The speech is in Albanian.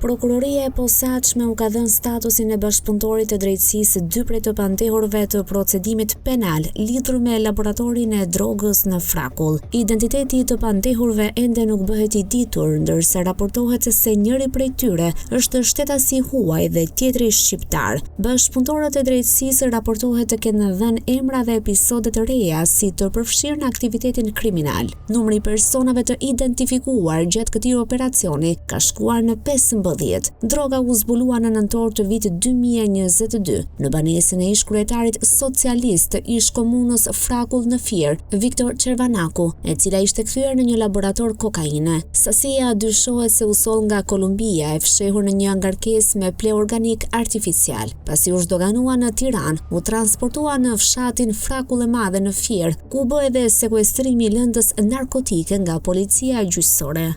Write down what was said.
Prokuroria e posaçme u ka dhënë statusin e bashkëpunëtorit të drejtësisë dy prej të pandehurve të procedimit penal lidhur me laboratorin e drogës në Frakull. Identiteti i të pandehurve ende nuk bëhet i ditur, ndërsa raportohet se njëri prej tyre është shtetasi huaj dhe tjetri shqiptar. Bashkëpunëtorët e drejtësisë raportohet të kenë dhënë emra dhe episode të reja si të përfshirë në aktivitetin kriminal. Numri i personave të identifikuar gjatë këtij operacioni ka shkuar në 15. Droga u zbulua në nëntor të vitit 2022 në banesën e ish-kryetarit socialist të ish-komunës Frakull në Fier, Viktor Çervanaku, e cila ishte kthyer në një laborator kokaine. Sasia dyshohet se u soll nga Kolumbia e fshehur në një angarkesë me ple organik artificial. Pasi u zhdoganua në Tiranë, u transportua në fshatin Frakull e Madhe në Fier, ku u bë edhe sekuestrimi i lëndës narkotike nga policia gjyqësore.